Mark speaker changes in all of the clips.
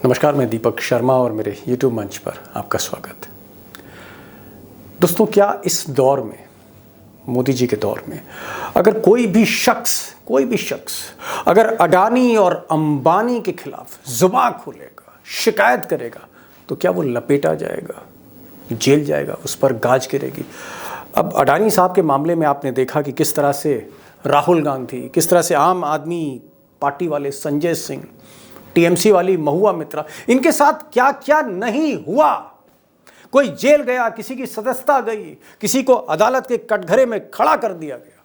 Speaker 1: नमस्कार, मैं दीपक शर्मा और मेरे YouTube मंच पर आपका स्वागत है। दोस्तों, क्या इस दौर में, मोदी जी के दौर में, अगर कोई भी शख्स अगर अडानी और अंबानी के खिलाफ जुबान खोलेगा, शिकायत करेगा, तो क्या वो लपेटा जाएगा, जेल जाएगा, उस पर गाज गिरेगी? अब अडानी साहब के मामले में आपने देखा कि किस तरह से राहुल गांधी, किस तरह से आम आदमी पार्टी वाले संजय सिंह, टीएमसी वाली महुआ मित्रा, इनके साथ क्या क्या नहीं हुआ। कोई जेल गया, किसी की सदस्यता गई, किसी को अदालत के कटघरे में खड़ा कर दिया गया।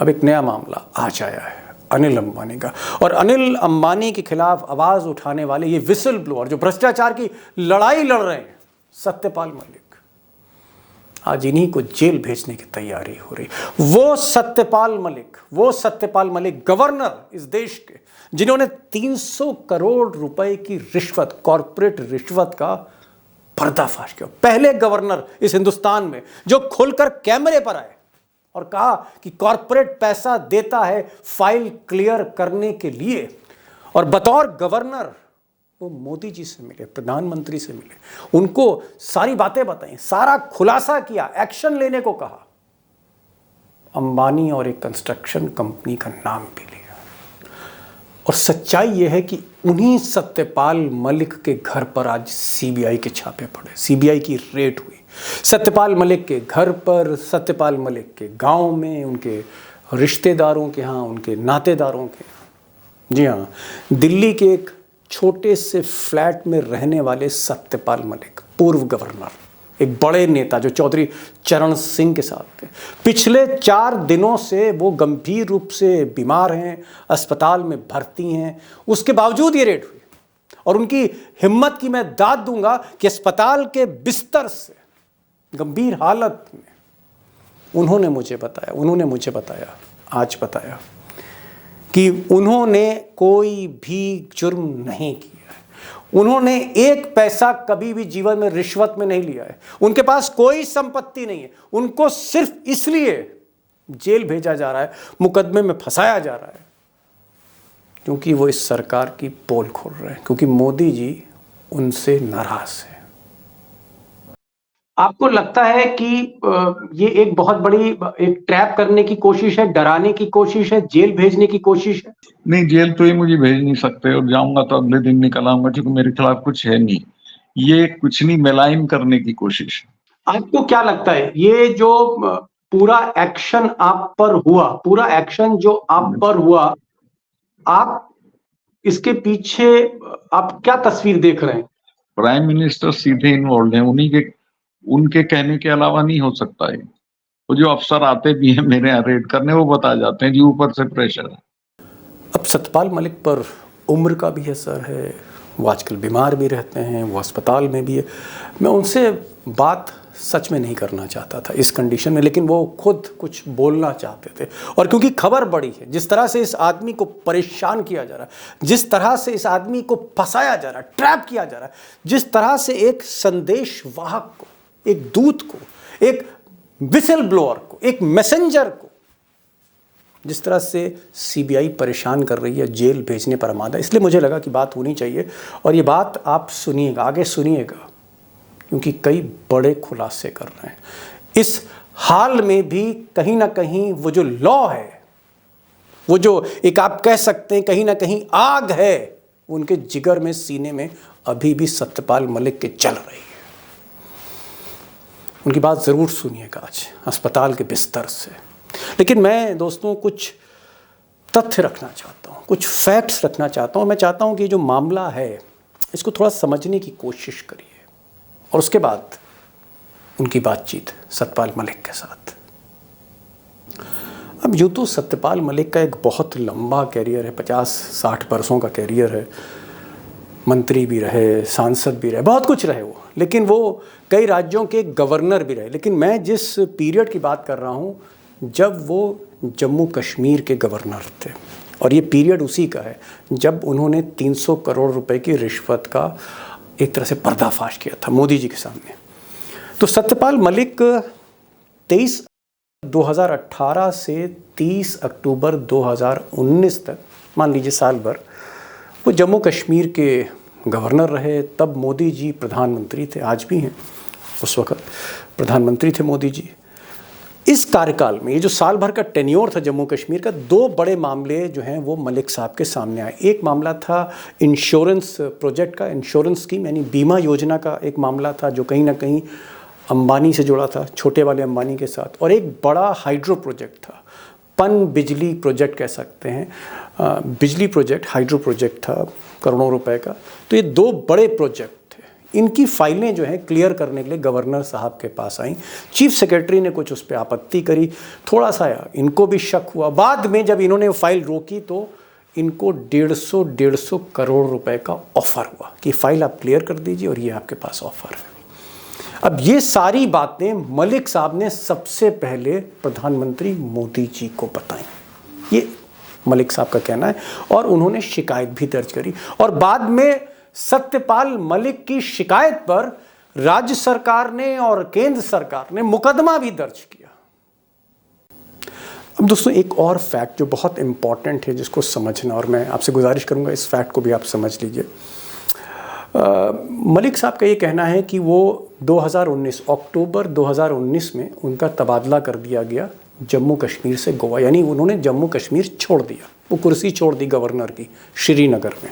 Speaker 1: अब एक नया मामला आज आया है अनिल अंबानी का, और अनिल अंबानी के खिलाफ आवाज उठाने वाले ये विसल ब्लोअर जो भ्रष्टाचार की लड़ाई लड़ रहे हैं, सत्यपाल मलिक, आज इन्हीं को जेल भेजने की तैयारी हो रही। वो सत्यपाल मलिक गवर्नर इस देश के, जिन्होंने 300 करोड़ रुपए की रिश्वत, कॉर्पोरेट रिश्वत का पर्दाफाश किया। पहले गवर्नर इस हिंदुस्तान में जो खुलकर कैमरे पर आए और कहा कि कॉर्पोरेट पैसा देता है फाइल क्लियर करने के लिए, और बतौर गवर्नर वो मोदी जी से मिले, प्रधानमंत्री से मिले, उनको सारी बातें बताई, सारा खुलासा किया, एक्शन लेने को कहा। अंबानी और एक कंस्ट्रक्शन कंपनी का नाम भी लिया। और सच्चाई यह है कि उन्हीं सत्यपाल मलिक के घर पर आज सीबीआई के छापे पड़े, सीबीआई की रेड हुई। सत्यपाल मलिक के घर पर, सत्यपाल मलिक के गांव में, उनके रिश्तेदारों के यहाँ, उनके नातेदारों के यहाँ। जी हाँ, दिल्ली के एक छोटे से फ्लैट में रहने वाले सत्यपाल मलिक, पूर्व गवर्नर, एक बड़े नेता जो चौधरी चरण सिंह के साथ थे, पिछले 4 दिनों से वो गंभीर रूप से बीमार हैं, अस्पताल में भर्ती हैं। उसके बावजूद ये रेड हुई, और उनकी हिम्मत की मैं दाद दूंगा कि अस्पताल के बिस्तर से गंभीर हालत में उन्होंने मुझे बताया, आज बताया कि उन्होंने कोई भी जुर्म नहीं किया है। उन्होंने एक पैसा कभी भी जीवन में रिश्वत में नहीं लिया है। उनके पास कोई संपत्ति नहीं है। उनको सिर्फ इसलिए जेल भेजा जा रहा है, मुकदमे में फंसाया जा रहा है, क्योंकि वो इस सरकार की पोल खोल रहे हैं, क्योंकि मोदी जी उनसे नाराज है। आपको लगता है कि ये एक बहुत बड़ी एक ट्रैप करने की कोशिश है, डराने की कोशिश है, जेल भेजने की कोशिश है?
Speaker 2: नहीं, जेल तो ये मुझे भेज नहीं सकते, और जाऊंगा तो अगले दिन निकल आऊंगा, क्योंकि मेरे खिलाफ कुछ है नहीं। ये कुछ नहीं, मेलाइन करने की कोशिश है।
Speaker 1: आपको क्या लगता है, ये जो पूरा एक्शन आप पर हुआ, पूरा एक्शन जो आप पर हुआ, आप इसके पीछे आप क्या तस्वीर देख रहे हैं?
Speaker 2: प्राइम मिनिस्टर सीधे इन्वॉल्व हैं, उनके कहने के अलावा नहीं हो सकता है। वो जो अफसर आते भी हैं मेरे यहाँ रेड करने, वो बता जाते हैं जी ऊपर से प्रेशर है।
Speaker 1: अब सत्यपाल मलिक पर उम्र का भी असर है, वो आजकल बीमार भी रहते हैं, वो अस्पताल में भी है। मैं उनसे बात सच में नहीं करना चाहता था इस कंडीशन में, लेकिन वो खुद कुछ बोलना चाहते थे। और क्योंकि खबर बड़ी है, जिस तरह से इस आदमी को परेशान किया जा रहा है, जिस तरह से इस आदमी को फंसाया जा रहा है, ट्रैप किया जा रहा है, जिस तरह से एक संदेश वाहक को, एक दूत को, एक विसल ब्लोअर को, एक मैसेंजर को, जिस तरह से सीबीआई परेशान कर रही है, जेल भेजने पर आमादा, इसलिए मुझे लगा कि बात होनी चाहिए। और ये बात आप सुनिएगा, आगे सुनिएगा, क्योंकि कई बड़े खुलासे कर रहे हैं। इस हाल में भी कहीं ना कहीं वो जो लॉ है, वो जो एक आप कह सकते हैं कहीं ना कहीं आग है, उनके जिगर में, सीने में अभी भी सत्यपाल मलिक के चल रही है। उनकी बात ज़रूर सुनिएगा आज अस्पताल के बिस्तर से। लेकिन मैं दोस्तों कुछ तथ्य रखना चाहता हूँ, कुछ फैक्ट्स रखना चाहता हूँ। मैं चाहता हूँ कि जो मामला है इसको थोड़ा समझने की कोशिश करिए, और उसके बाद उनकी बातचीत सत्यपाल मलिक के साथ। अब यूँ तो सत्यपाल मलिक का एक बहुत लंबा कैरियर है, 50-60 वर्षों का कैरियर है। मंत्री भी रहे, सांसद भी रहे, बहुत कुछ रहे वो, लेकिन वो कई राज्यों के गवर्नर भी रहे। लेकिन मैं जिस पीरियड की बात कर रहा हूँ, जब वो जम्मू कश्मीर के गवर्नर थे, और ये पीरियड उसी का है जब उन्होंने 300 करोड़ रुपए की रिश्वत का एक तरह से पर्दाफाश किया था मोदी जी के सामने। तो सत्यपाल मलिक 23 2018 से 30 अक्टूबर 2019 तक मान लीजिए साल भर, वो जम्मू कश्मीर के गवर्नर रहे। तब मोदी जी प्रधानमंत्री थे, आज भी हैं, उस वक्त प्रधानमंत्री थे मोदी जी। इस कार्यकाल में ये जो साल भर का टेन्योर था जम्मू कश्मीर का, 2 बड़े मामले जो हैं वो मलिक साहब के सामने आए। एक मामला था इंश्योरेंस प्रोजेक्ट का, इंश्योरेंस स्कीम यानी बीमा योजना का एक मामला था जो कहीं ना कहीं अंबानी से जुड़ा था, छोटे वाले अंबानी के साथ। और एक बड़ा हाइड्रो प्रोजेक्ट था, पन बिजली प्रोजेक्ट कह सकते हैं, बिजली प्रोजेक्ट, हाइड्रो प्रोजेक्ट था करोड़ों रुपए का। तो ये 2 बड़े प्रोजेक्ट थे। इनकी फाइलें जो हैं क्लियर करने के लिए गवर्नर साहब के पास आई। चीफ सेक्रेटरी ने कुछ उस पर आपत्ति करी, थोड़ा सा इनको भी शक हुआ। बाद में जब इन्होंने फाइल रोकी तो इनको 150 करोड़ रुपए का ऑफर हुआ कि फाइल आप क्लियर कर दीजिए और ये आपके पास ऑफर है। अब ये सारी बातें मलिक साहब ने सबसे पहले प्रधानमंत्री मोदी जी को बताई, ये मलिक साहब का कहना है। और उन्होंने शिकायत भी दर्ज करी और बाद में सत्यपाल मलिक की शिकायत पर राज्य सरकार ने और केंद्र सरकार ने मुकदमा भी दर्ज किया। अब दोस्तों एक और फैक्ट जो बहुत इंपॉर्टेंट है जिसको समझना, और मैं आपसे गुजारिश करूंगा इस फैक्ट को भी आप समझ लीजिए। मलिक साहब का ये कहना है कि वो 2019 अक्टूबर 2019 में उनका तबादला कर दिया गया जम्मू कश्मीर से गोवा, यानी उन्होंने जम्मू कश्मीर छोड़ दिया, वो कुर्सी छोड़ दी गवर्नर की श्रीनगर में।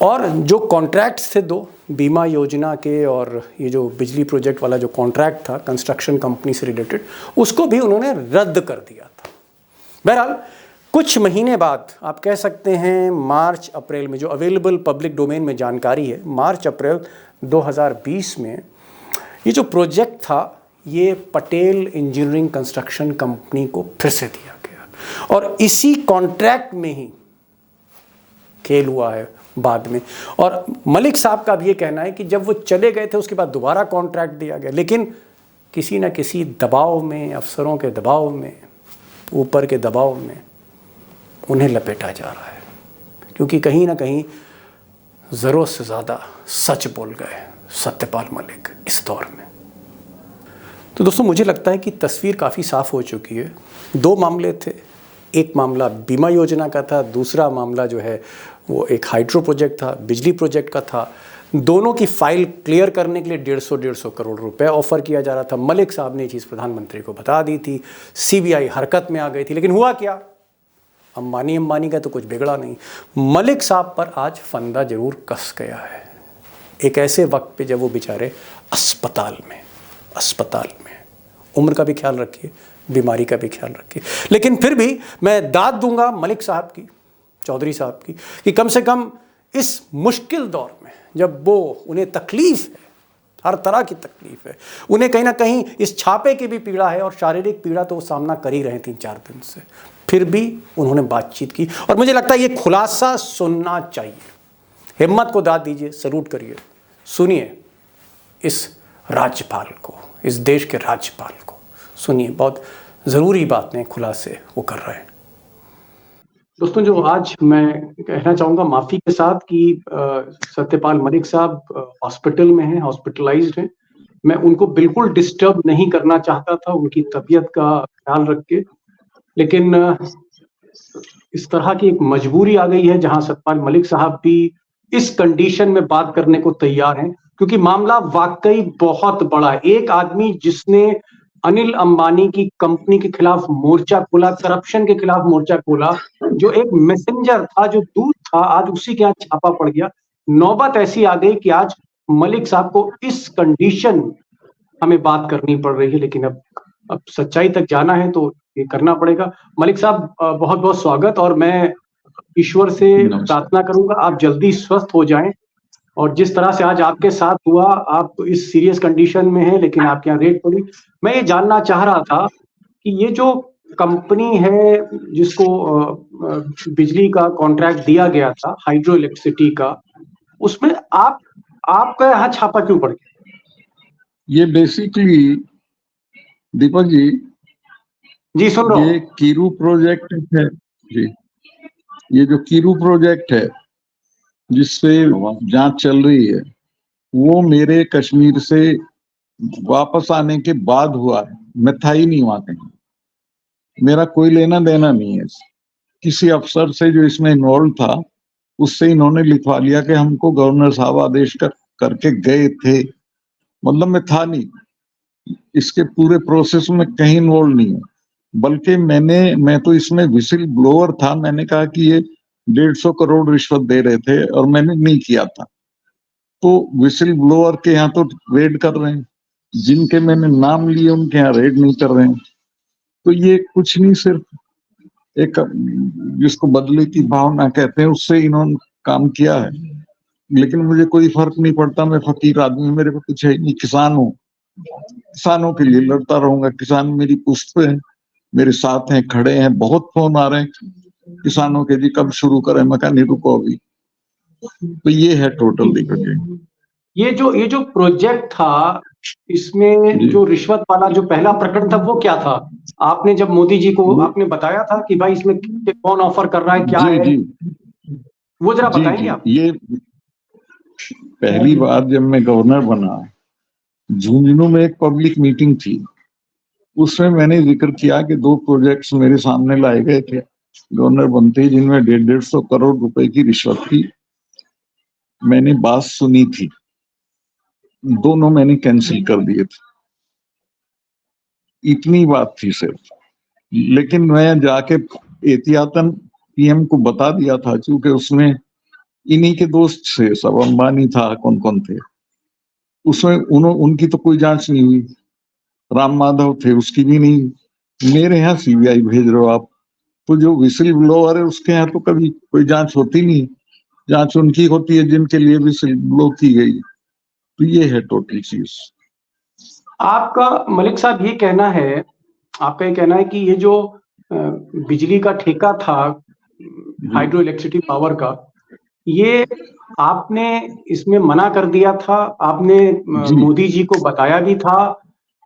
Speaker 1: और जो कॉन्ट्रैक्ट्स थे 2 बीमा योजना के और ये जो बिजली प्रोजेक्ट वाला जो कॉन्ट्रैक्ट था कंस्ट्रक्शन कंपनी से रिलेटेड, उसको भी उन्होंने रद्द कर दिया था। बहरहाल कुछ महीने बाद, आप कह सकते हैं मार्च अप्रैल में, जो अवेलेबल पब्लिक डोमेन में जानकारी है, मार्च अप्रैल 2020 में ये जो प्रोजेक्ट था ये पटेल इंजीनियरिंग कंस्ट्रक्शन कंपनी को फिर से दिया गया। और इसी कॉन्ट्रैक्ट में ही खेल हुआ है बाद में। और मलिक साहब का भी ये कहना है कि जब वो चले गए थे उसके बाद दोबारा कॉन्ट्रैक्ट दिया गया, लेकिन किसी न किसी दबाव में, अफसरों के दबाव में, ऊपर के दबाव में उन्हें लपेटा जा रहा है, क्योंकि कहीं ना कहीं ज़रूरत से ज़्यादा सच बोल गए सत्यपाल मलिक इस दौर में। तो दोस्तों मुझे लगता है कि तस्वीर काफ़ी साफ़ हो चुकी है। 2 मामले थे, एक मामला बीमा योजना का था, दूसरा मामला जो है वो एक हाइड्रो प्रोजेक्ट था, बिजली प्रोजेक्ट का था। दोनों की फाइल क्लियर करने के लिए 150 करोड़ रुपए ऑफर किया जा रहा था। मलिक साहब ने ये चीज़ प्रधानमंत्री को बता दी थी, सीबीआई हरकत में आ गई थी, लेकिन हुआ क्या? अंबानी का तो कुछ बिगड़ा नहीं। मलिक साहब पर आज फंदा जरूर कस गया है, एक ऐसे वक्त पे जब वो बेचारे अस्पताल में, उम्र का भी ख्याल रखिए, बीमारी का भी ख्याल रखिए। लेकिन फिर भी मैं दाद दूंगा मलिक साहब की, चौधरी साहब की, कि कम से कम इस मुश्किल दौर में जब वो, उन्हें तकलीफ है, हर तरह की तकलीफ है, उन्हें कहीं ना कहीं इस छापे की भी पीड़ा है और शारीरिक पीड़ा तो वो सामना कर ही रहे 3-4 दिन से, फिर भी उन्होंने बातचीत की। और मुझे लगता है ये खुलासा सुनना चाहिए। हिम्मत को दाद दीजिए, सलूट करिए, सुनिए इस राज्यपाल को, इस देश के राज्यपाल को सुनिए, बहुत ज़रूरी बातें खुलासे वो कर रहे हैं। दोस्तों जो आज मैं कहना चाहूँगा माफ़ी के साथ कि सत्यपाल मलिक साहब हॉस्पिटल में हैं, हॉस्पिटलाइज्ड हैं। मैं उनको बिल्कुल डिस्टर्ब नहीं करना चाहता था उनकी तबीयत का ख्याल रख के, लेकिन इस तरह की एक मजबूरी आ गई है जहां सत्यपाल मलिक साहब भी इस कंडीशन में बात करने को तैयार हैं, क्योंकि मामला वाकई बहुत बड़ा है। एक आदमी जिसने अनिल अंबानी की कंपनी के खिलाफ मोर्चा खोला, करप्शन के खिलाफ मोर्चा खोला, जो एक मैसेंजर था, जो दूत था, आज उसी के यहाँ छापा पड़ गया। नौबत ऐसी आ गई कि आज मलिक साहब को इस कंडीशन हमें बात करनी पड़ रही है, लेकिन अब सच्चाई तक जाना है तो ये करना पड़ेगा। मलिक साहब बहुत बहुत स्वागत, और मैं ईश्वर से प्रार्थना करूंगा आप जल्दी स्वस्थ हो जाएं। और जिस तरह से आज आपके साथ हुआ, आप इस सीरियस कंडीशन में हैं लेकिन आपके यहाँ रेड पड़ी। मैं ये जानना चाह रहा था कि ये जो कंपनी है जिसको बिजली का कॉन्ट्रैक्ट दिया गया था, हाइड्रो इलेक्ट्रिसिटी का, उसमें आपका यहाँ छापा क्यों पड़ गया?
Speaker 2: ये बेसिकली दीपक जी
Speaker 1: सुन रहा हूं।
Speaker 2: ये कीरू प्रोजेक्ट है जी, ये जो कीरू प्रोजेक्ट है जिससे जांच चल रही है, वो मेरे कश्मीर से वापस आने के बाद हुआ है। मैं था ही नहीं वहां कहीं, मेरा कोई लेना देना नहीं है। किसी अफसर से जो इसमें इन्वॉल्व था, उससे इन्होंने लिखवा लिया कि हमको गवर्नर साहब आदेश करके गए थे। मतलब मैं था नहीं, इसके पूरे प्रोसेस में कहीं इन्वॉल्व नहीं हूँ, बल्कि मैं तो इसमें विसिल ब्लोअर था। मैंने कहा कि ये 150 करोड़ रिश्वत दे रहे थे और मैंने नहीं किया था। तो विसिल ब्लोअर के यहाँ तो रेड कर रहे हैं, जिनके मैंने नाम लिए उनके यहाँ रेड नहीं कर रहे हैं। तो ये कुछ नहीं, सिर्फ एक जिसको बदले की भावना कहते हैं, उससे इन्होंने काम किया है। लेकिन मुझे कोई फर्क नहीं पड़ता, मैं फकीर आदमी, मेरे को कुछ है नहीं, किसान हूँ, किसानों के लिए लड़ता रहूंगा। किसान मेरी पुश्त पे हैं, मेरे साथ हैं, खड़े हैं। बहुत फोन आ रहे हैं किसानों के, जी कब शुरू करें, मैं कहा नहीं रुको अभी। तो ये है टोटल दिक्कत।
Speaker 1: ये जो प्रोजेक्ट था, इसमें जो रिश्वत वाला जो पहला प्रकरण था वो क्या था? आपने जब मोदी जी को आपने बताया था कि भाई इसमें कौन ऑफर कर रहा है, क्या
Speaker 2: जी
Speaker 1: है?
Speaker 2: जी
Speaker 1: वो जरा
Speaker 2: जी
Speaker 1: बताएंगे
Speaker 2: जी
Speaker 1: आप?
Speaker 2: ये पहली बार जब मैं गवर्नर बना, झुंझुनू में एक पब्लिक मीटिंग थी, उसमें मैंने जिक्र किया कि 2 प्रोजेक्ट्स मेरे सामने लाए गए थे गवर्नर बनते ही, जिनमें 150 करोड़ रुपए की रिश्वत की मैंने बात सुनी थी। दोनों मैंने कैंसिल कर दिए थे, इतनी बात थी सिर्फ। लेकिन मैं जाके एहतियातन पीएम को बता दिया था, क्योंकि उसमें इन्हीं के दोस्त थे सब, अंबानी था, कौन कौन थे उसमें। उनकी तो कोई जांच नहीं हुई। राम माधव थे, उसकी भी नहीं। मेरे यहाँ सीबीआई भेज रहे हो आप। तो जो विसिल ब्लोअर है उसके यहाँ तो कभी कोई जांच होती नहीं। जांच उनकी होती है जिनके लिए विसिल ब्लो की गई। तो ये है टोटल चीज।
Speaker 1: आपका मलिक साहब ये कहना है, आपका ये कहना है कि ये जो बिजली का ठेका था, हाइड्रो इलेक्ट्रिसिटी पावर का, ये आपने इसमें मना कर दिया था, आपने मोदी जी को बताया भी था,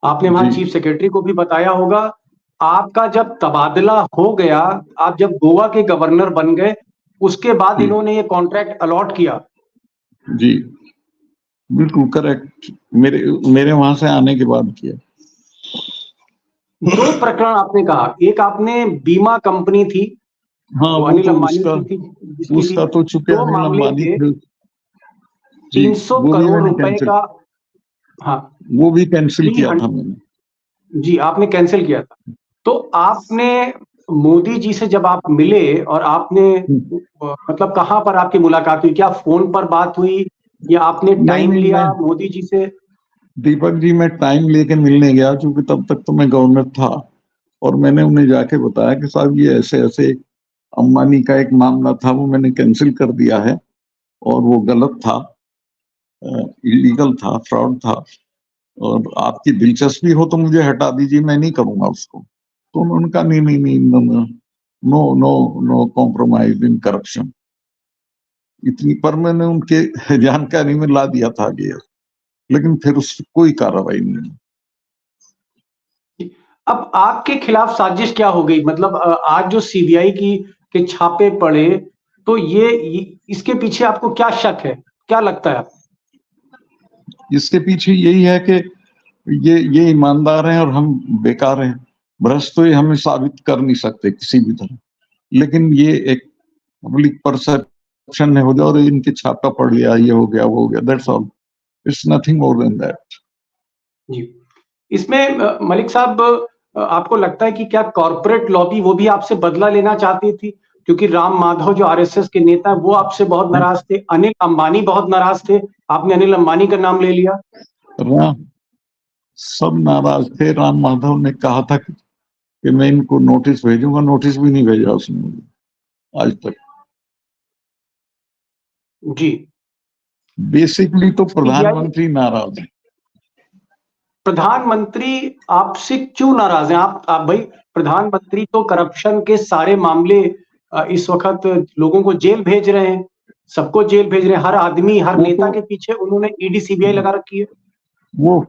Speaker 1: आपने वहां चीफ सेक्रेटरी को भी बताया होगा। आपका जब तबादला हो गया, आप जब गोवा के गवर्नर बन गए, उसके बाद इन्होंने ये कॉन्ट्रैक्ट अलॉट किया।
Speaker 2: जी बिल्कुल करेक्ट, मेरे वहां से आने के बाद किया।
Speaker 1: 2 प्रकरण आपने कहा, एक आपने बीमा कंपनी थी,
Speaker 2: हाँ
Speaker 1: वो
Speaker 2: वो
Speaker 1: अनिल
Speaker 2: तो
Speaker 1: अंबानी की थी,
Speaker 2: उसका तो चुके
Speaker 1: 2
Speaker 2: अनिल
Speaker 1: मामले
Speaker 2: अंबानी
Speaker 1: थे,
Speaker 2: थे।
Speaker 1: 300
Speaker 2: वो भी
Speaker 1: करोड़
Speaker 2: मैंने
Speaker 1: रुपए
Speaker 2: कैंसिल,
Speaker 1: का। हाँ,
Speaker 2: वो भी कैंसिल किया था मैंने।
Speaker 1: जी, आपने कैंसिल किया था। तो आपने मोदी जी से जब आप मिले और आपने मतलब कहां पर आपकी मुलाकात हुई? क्या फोन पर बात हुई या आपने टाइम
Speaker 2: नहीं,
Speaker 1: लिया
Speaker 2: मैं
Speaker 1: मोदी जी से?
Speaker 2: दीपक जी, मैं टाइम लेके मिलने गया, क्योंकि तब तक तो मैं गवर्नर था। और मैंने उन्हें जाके बताया कि साहब ये ऐसे ऐसे अंबानी का एक मामला था, वो मैंने कैंसिल कर दिया है और वो गलत था, इलीगल था, फ्रॉड था। और आपकी दिलचस्पी हो तो मुझे हटा दीजिए, मैं नहीं करूंगा उसको। तो उन्होंने कहा नहीं नहीं नहीं, no no no compromise in corruption. इतनी पर मैंने उनके जानकारी में ला दिया था आगे, लेकिन फिर उस पर कोई कार्रवाई नहीं।
Speaker 1: अब आपके खिलाफ साजिश क्या हो गई? मतलब आज जो सीबीआई के छापे पड़े, तो ये इसके पीछे आपको क्या शक है, क्या लगता है?
Speaker 2: इसके पीछे यही है कि ये ईमानदार हैं और हम बेकार हैं। भ्रष्ट तो ये हमें साबित कर नहीं सकते किसी भी तरह, लेकिन ये एक पब्लिक परसेप्शन हो जाए और इनके छापा पड़ लिया, ये हो गया, वो हो गया, that's all. It's nothing more than that.
Speaker 1: जी, इसमें मलिक साहब, आपको लगता है कि क्या कॉर्पोरेट लॉबी वो भी आपसे बदला लेना चाहती थी? क्योंकि राम माधव जो आरएसएस के नेता है वो आपसे बहुत नाराज थे, अनिल अंबानी बहुत नाराज थे, आपने अनिल अंबानी का नाम ले लिया।
Speaker 2: राम सब नाराज थे। राम माधव ने कहा था कि मैं इनको नोटिस भेजूंगा, नोटिस भी नहीं भेजा उसने मुझे आज तक।
Speaker 1: जी,
Speaker 2: बेसिकली तो
Speaker 1: सीबीआई
Speaker 2: प्रधानमंत्री नाराज है।
Speaker 1: प्रधानमंत्री आपसे क्यों नाराज हैं? आप भाई, प्रधानमंत्री तो करप्शन के सारे मामले इस वक्त लोगों को जेल भेज रहे हैं, सबको जेल भेज रहे हैं, हर आदमी, हर नेता के पीछे उन्होंने ईडी सीबीआई लगा रखी है।
Speaker 2: वो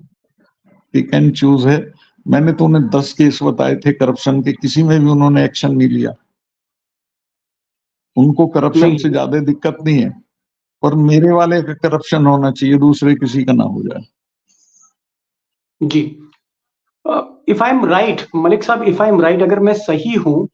Speaker 2: पिक एंड चूज है। मैंने तो उन्हें 10 केस बताए थे करप्शन के, किसी में भी उन्होंने एक्शन नहीं लिया। उनको करप्शन से ज्यादा दिक्कत नहीं है, पर मेरे वाले का करप्शन होना चाहिए, दूसरे किसी का ना हो जाए।
Speaker 1: जी, if I am right Malik साहब, इफ आई एम राइट, अगर मैं सही हूं,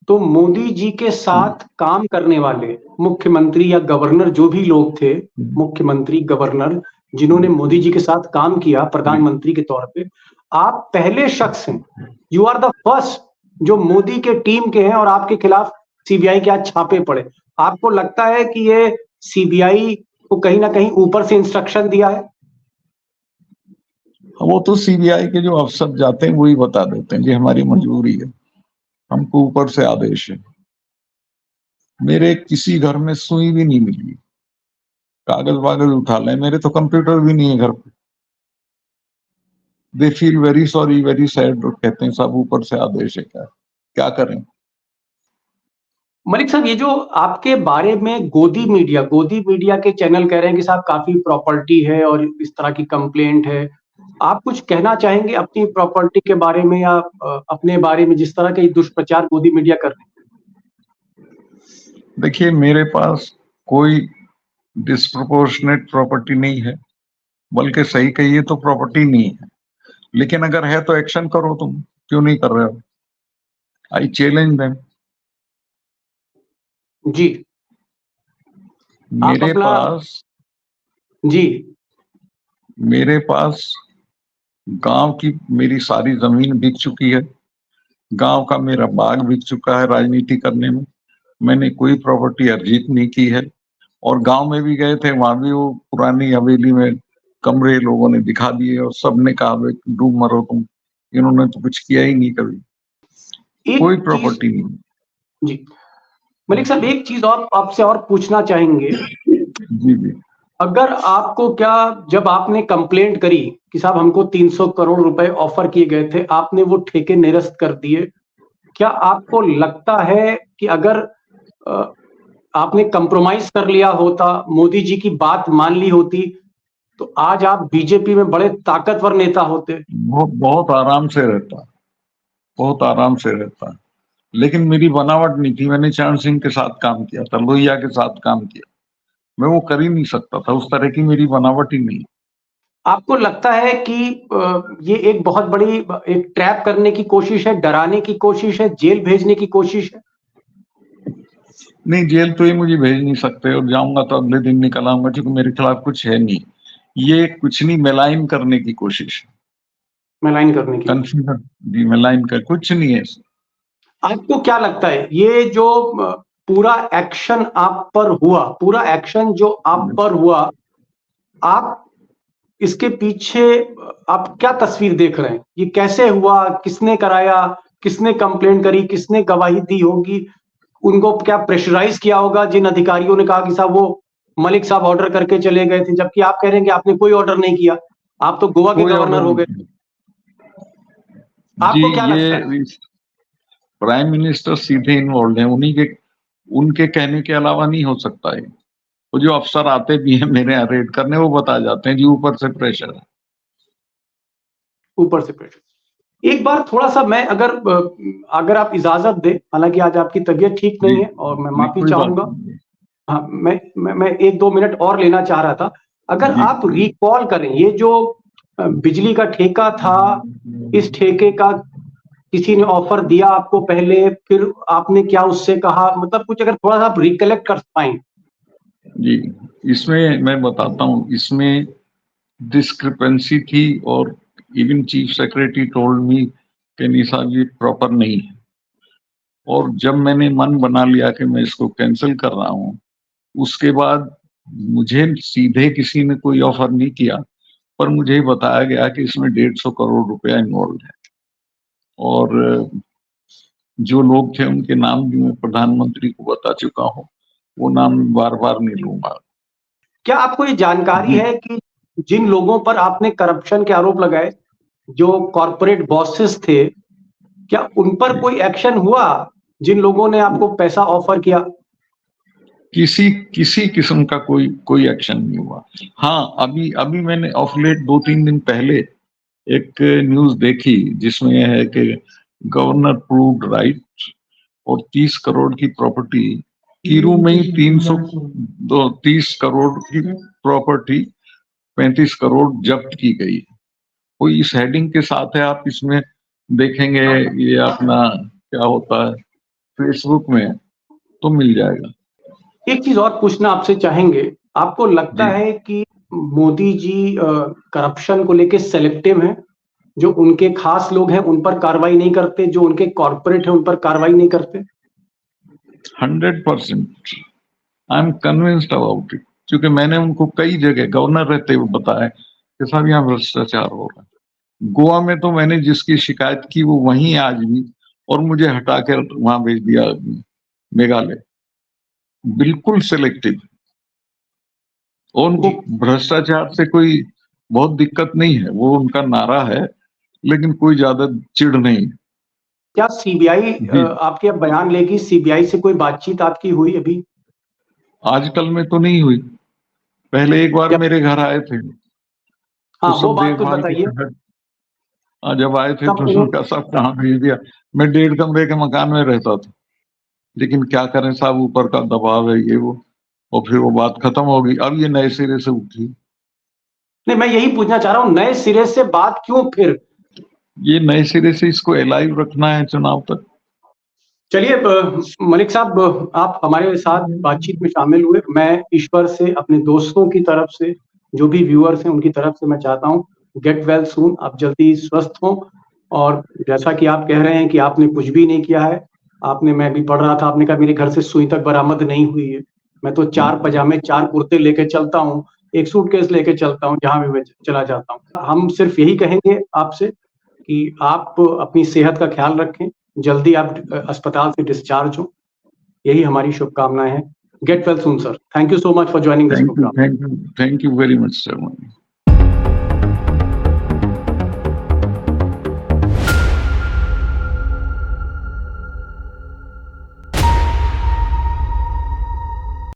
Speaker 1: तो मोदी जी के साथ काम करने वाले मुख्यमंत्री या गवर्नर जो भी लोग थे, मुख्यमंत्री गवर्नर जिन्होंने मोदी जी के साथ काम किया प्रधानमंत्री के तौर पे, आप पहले शख्स हैं, यू आर द फर्स्ट जो मोदी के टीम के हैं और आपके खिलाफ सीबीआई के आज छापे पड़े। आपको लगता है कि ये सीबीआई को कहीं ना कहीं ऊपर से इंस्ट्रक्शन दिया है?
Speaker 2: वो तो सीबीआई के जो अफसर जाते हैं वही बता देते हैं कि हमारी मजबूरी है, हमको ऊपर से आदेश है। मेरे किसी घर में सुई भी नहीं मिली, कागज वागज उठा लें, मेरे तो कंप्यूटर भी नहीं है घर पे। They feel very sorry, very sad, और कहते हैं सब ऊपर से आदेश है, क्या करें।
Speaker 1: मलिक साहब, ये जो आपके बारे में गोदी मीडिया के चैनल कह रहे हैं कि साहब काफी प्रॉपर्टी है और इस तरह की कंप्लेंट है, आप कुछ कहना चाहेंगे अपनी प्रॉपर्टी के बारे में या अपने बारे में, जिस तरह के दुष्प्रचार गोदी मीडिया कर रहे हैं?
Speaker 2: देखिए, मेरे पास कोई डिस्प्रोपोर्शनेट प्रॉपर्टी नहीं है, बल्कि सही कहिए तो प्रॉपर्टी नहीं है। लेकिन अगर है तो एक्शन करो, तुम क्यों नहीं कर रहे हो? I challenge them.
Speaker 1: जी, आप
Speaker 2: मेरे
Speaker 1: अपना
Speaker 2: पास
Speaker 1: जी
Speaker 2: मेरे पास गांव की मेरी सारी जमीन बिक चुकी है, गांव का मेरा बाग बिक चुका है राजनीति करने में। मैंने कोई प्रॉपर्टी अर्जित नहीं की है, और गांव में भी गए थे, वहां भी वो पुरानी हवेली में कमरे लोगों ने दिखा दिए और सबने कहा भाई डूब मरो तुम। इन्होंने तो कुछ किया ही नहीं कभी, कोई
Speaker 1: एक चीज
Speaker 2: प्रॉपर्टी नहीं।
Speaker 1: जी मलिक साहब, एक चीज और आपसे और पूछना चाहेंगे।
Speaker 2: जी जी।
Speaker 1: अगर आपको क्या, जब आपने कंप्लेंट करी कि साहब हमको 300 करोड़ रुपए ऑफर किए गए थे, आपने वो ठेके निरस्त कर दिए, क्या आपको लगता है कि अगर आपने कंप्रोमाइज कर लिया होता, मोदी जी की बात मान ली होती, तो आज आप बीजेपी में बड़े ताकतवर नेता होते?
Speaker 2: बहुत आराम से रहता, बहुत आराम से रहता। लेकिन मेरी बनावट नहीं थी, मैंने चरण सिंह के साथ काम किया था, लोहिया के साथ काम किया, मैं वो कर ही नहीं सकता था, उस तरह की मेरी बनावट ही नहीं।
Speaker 1: आपको लगता है कि ये एक बहुत बड़ी एक ट्रैप करने की कोशिश है, डराने की कोशिश है, जेल भेजने की कोशिश है?
Speaker 2: नहीं, जेल तो ये मुझे भेज नहीं सकते, और जाऊंगा तो अगले दिन निकल आऊंगा, क्योंकि मेरे खिलाफ कुछ है नहीं। ये कुछ नहीं, मेलाइन करने की कोशिश है,
Speaker 1: मैलाइन करने की कोशिश।
Speaker 2: कंफ्यूजन जी, मेलाइन कर कुछ नहीं है।
Speaker 1: आपको क्या लगता है ये जो पूरा एक्शन आप पर हुआ, पूरा एक्शन जो आप पर हुआ, आप इसके पीछे आप क्या तस्वीर देख रहे हैं? ये कैसे हुआ, किसने कराया, किसने कंप्लेंट करी, किसने गवाही दी होगी, उनको क्या प्रेशराइज किया होगा जिन अधिकारियों ने कहा कि साहब वो मलिक साहब ऑर्डर करके चले गए थे, जबकि आप कह रहे हैं कि आपने कोई ऑर्डर नहीं किया, आप तो गोवा के
Speaker 2: कोई ऑर्डर
Speaker 1: गवर्नर हो गए।
Speaker 2: नहीं जी।
Speaker 1: आपको क्या लगता है?
Speaker 2: ये प्राइम मिनिस्टर सीधे इन्वॉल्व है, उनके कहने के अलावा नहीं हो सकता है। वो जो अफसर आते भी हैं मेरे यहाँ रेड करने, वो बता जाते हैं जी ऊपर से प्रेशर है।
Speaker 1: ऊपर से प्रेशर। एक बार थोड़ा सा मैं अगर आप इजाजत दें, हालांकि आज आपकी तबीयत ठीक
Speaker 2: जी
Speaker 1: नहीं है और मैं
Speaker 2: नहीं,
Speaker 1: माफी
Speaker 2: कोई बात
Speaker 1: चाहूंगा।
Speaker 2: नहीं।
Speaker 1: हाँ, मैं 1-2 मिनट और लेना चाह रहा था। अगर
Speaker 2: जी
Speaker 1: आप रिकॉल करें, ये जो बिजली का ठेका था, इस ठेके का किसी ने ऑफर दिया आपको पहले, फिर आपने क्या उससे कहा, मतलब कुछ अगर थोड़ा सा आप रिकलेक्ट कर पाए।
Speaker 2: जी, इसमें मैं बताता हूँ, इसमें डिस्क्रिपेंसी थी, और even chief secretary told me कि नहीं साहब ये प्रॉपर नहीं है। और जब मैंने मन बना लिया कि मैं इसको कैंसिल कर रहा हूँ, उसके बाद मुझे सीधे किसी ने कोई ऑफर नहीं किया, पर मुझे बताया गया कि इसमें 150 करोड़ रुपया इन्वॉल्व है, और जो लोग थे उनके नाम भी मैं प्रधानमंत्री को बता चुका हूँ, वो नाम बार बार नहीं लूंगा।
Speaker 1: क्या आपको ये जानकारी है कि जिन लोगों पर आपने करप्शन के आरोप लगाए, जो कॉर्पोरेट बॉसेस थे, क्या उन पर कोई एक्शन हुआ, जिन लोगों ने आपको पैसा ऑफर किया?
Speaker 2: किसी किसी किस्म का कोई एक्शन नहीं हुआ। हाँ, अभी अभी मैंने ऑफ लेट 2-3 दिन पहले एक न्यूज देखी, जिसमें यह है कि गवर्नर प्रूव्ड राइट, और 30 करोड़ की प्रॉपर्टी कीरू में ही 330 करोड़ की प्रॉपर्टी 35 करोड़ जब्त की गई। कोई इस हेडिंग के साथ है, आप इसमें देखेंगे ये अपना क्या होता है, फेसबुक में तो मिल जाएगा।
Speaker 1: एक चीज और पूछना आपसे चाहेंगे, आपको लगता
Speaker 2: जी।
Speaker 1: है कि मोदी जी करप्शन को लेके सेलेक्टिव हैं? जो उनके खास लोग हैं उन पर कार्रवाई नहीं करते, जो उनके कॉर्पोरेट है उन पर कार्रवाई नहीं करते?
Speaker 2: 100% I am convinced about it, क्योंकि मैंने उनको कई जगह गवर्नर रहते हुए बताया कि साहब यहाँ भ्रष्टाचार हो रहा है। गोवा में तो मैंने जिसकी शिकायत की वो वहीं आज भी, और मुझे हटा कर वहां भेज दिया मेघालय। बिल्कुल सिलेक्टिव। और उनको भ्रष्टाचार से कोई बहुत दिक्कत नहीं है, वो उनका नारा है, लेकिन कोई ज्यादा चिढ़ नहीं।
Speaker 1: क्या सीबीआई
Speaker 2: जी।
Speaker 1: आपके अब बयान लेगी? सीबीआई से कोई बातचीत आपकी हुई अभी?
Speaker 2: आजकल में तो नहीं हुई, पहले एक बार मेरे घर आए थे तो
Speaker 1: हाँ, वो
Speaker 2: सब
Speaker 1: बात तो
Speaker 2: देखभाल के
Speaker 1: बताइए।
Speaker 2: तहत जब आए थे
Speaker 1: तब
Speaker 2: तो
Speaker 1: उन्हों-
Speaker 2: उनका सब कहाँ भेज दिया। मैं 1.5 कमरे के मकान में रहता था, लेकिन क्या करें साहब, ऊपर का दबाव है ये वो, और फिर वो बात खत्म हो गई। अब ये नए सिरे से उठी।
Speaker 1: नहीं, मैं यही पूछना चाह रहा हूँ, नए सिरे से बात क्यों फिर?
Speaker 2: ये नए सिरे से इसको एलाइव रखना है चुनाव तक।
Speaker 1: चलिए मलिक साहब, आप हमारे साथ बातचीत में शामिल हुए। मैं ईश्वर से, अपने दोस्तों की तरफ से, जो भी व्यूअर्स हैं उनकी तरफ से मैं चाहता हूँ गेट वेल सून, आप जल्दी स्वस्थ हों। और जैसा कि आप कह रहे हैं कि आपने कुछ भी नहीं किया है, आपने, मैं भी पढ़ रहा था, आपने कहा मेरे घर से सुई तक बरामद नहीं हुई है। मैं तो 4 पजामे 4 कुर्ते लेके चलता हूँ, एक सूटकेस लेके चलता हूँ जहां भी मैं चला जाता हूँ। हम सिर्फ यही कहेंगे आपसे कि आप अपनी सेहत का ख्याल रखें, जल्दी आप अस्पताल से डिस्चार्ज हो, यही हमारी शुभकामनाएं हैं। Get well soon sir. Thank you so much for joining this program.
Speaker 2: Thank you very much sir.